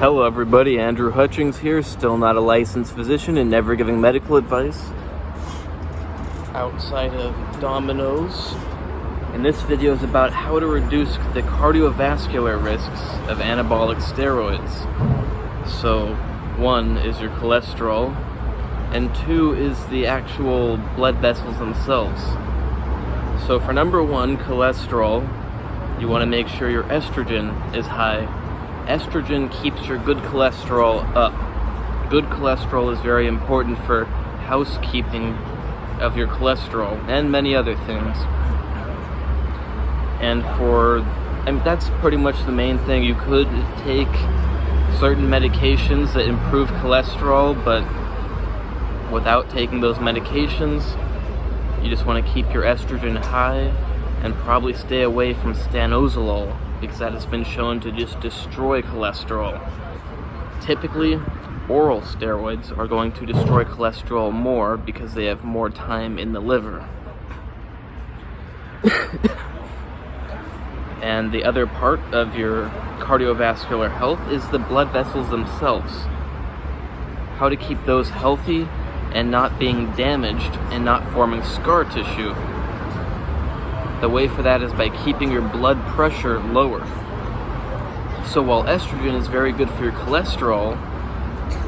Hello everybody, Andrew Hutchings here, still not a licensed physician and never giving medical advice outside of Domino's. And this video is about how to reduce the cardiovascular risks of anabolic steroids. So, 1 is your cholesterol, and 2 is the actual blood vessels themselves. So for number 1, cholesterol, you want to make sure your estrogen is high. Estrogen keeps your good cholesterol up. Good cholesterol is very important for housekeeping of your cholesterol and many other things. And that's pretty much the main thing. You could take certain medications that improve cholesterol, but without taking those medications, you just want to keep your estrogen high and probably stay away from stanozolol, because that has been shown to just destroy cholesterol. Typically, oral steroids are going to destroy cholesterol more because they have more time in the liver. And the other part of your cardiovascular health is the blood vessels themselves. How to keep those healthy and not being damaged and not forming scar tissue. The way for that is by keeping your blood pressure lower. So while estrogen is very good for your cholesterol,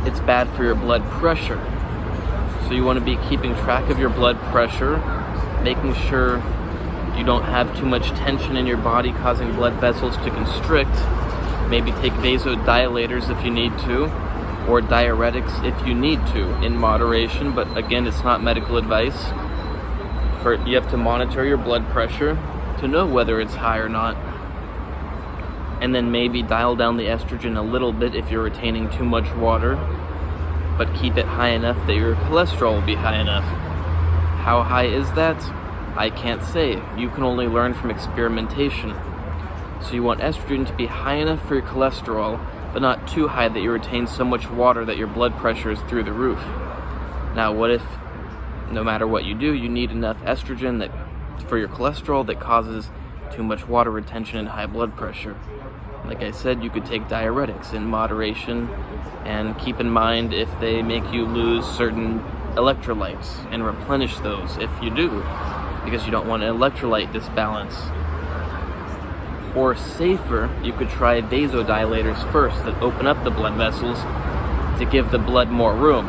it's bad for your blood pressure. So you want to be keeping track of your blood pressure, making sure you don't have too much tension in your body causing blood vessels to constrict. Maybe take vasodilators if you need to, or diuretics if you need to, in moderation, but again, it's not medical advice. You have to monitor your blood pressure to know whether it's high or not. And then maybe dial down the estrogen a little bit if you're retaining too much water, but keep it high enough that your cholesterol will be high enough. How high is that? I can't say. You can only learn from experimentation. So you want estrogen to be high enough for your cholesterol, but not too high that you retain so much water that your blood pressure is through the roof. Now, what if no matter what you do, you need enough estrogen for your cholesterol that causes too much water retention and high blood pressure? Like I said, you could take diuretics in moderation, and keep in mind if they make you lose certain electrolytes and replenish those if you do, because you don't want an electrolyte disbalance. Or safer, you could try vasodilators first that open up the blood vessels to give the blood more room.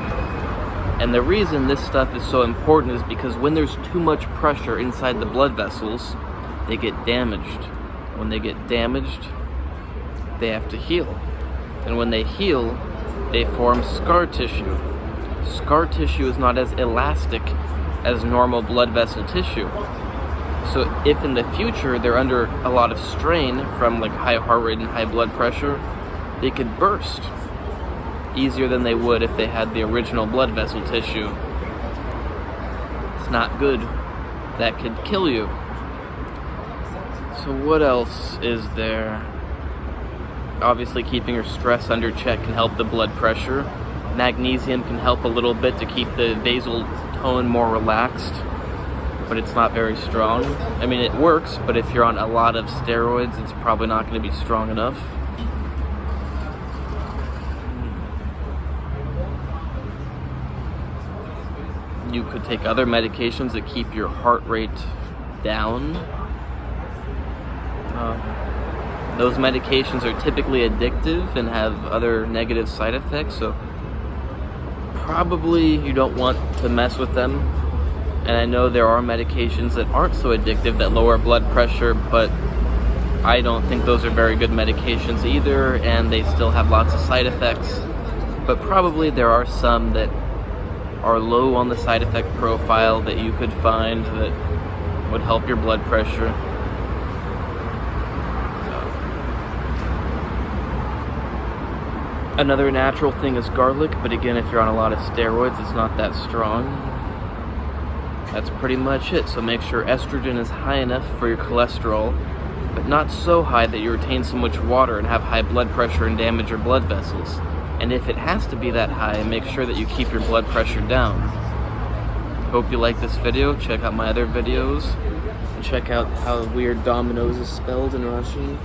And the reason this stuff is so important is because when there's too much pressure inside the blood vessels, they get damaged. When they get damaged, they have to heal. And when they heal, they form scar tissue. Scar tissue is not as elastic as normal blood vessel tissue. So if in the future they're under a lot of strain from like high heart rate and high blood pressure, they could burst easier than they would if they had the original blood vessel tissue. It's not good. That could kill you. So what else is there? Obviously, keeping your stress under check can help the blood pressure. Magnesium can help a little bit to keep the vasal tone more relaxed, but it's not very strong. I mean, it works, but if you're on a lot of steroids, it's probably not going to be strong enough. You could take other medications that keep your heart rate down. Those medications are typically addictive and have other negative side effects, so probably you don't want to mess with them. And I know there are medications that aren't so addictive that lower blood pressure, but I don't think those are very good medications either, and they still have lots of side effects. But probably there are some that are low on the side effect profile that you could find that would help your blood pressure. Another natural thing is garlic, but again, if you're on a lot of steroids, it's not that strong. That's pretty much it. So make sure estrogen is high enough for your cholesterol, but not so high that you retain so much water and have high blood pressure and damage your blood vessels. And if it has to be that high, make sure that you keep your blood pressure down. Hope you like this video. Check out my other videos. And check out how weird Domino's is spelled in Russian.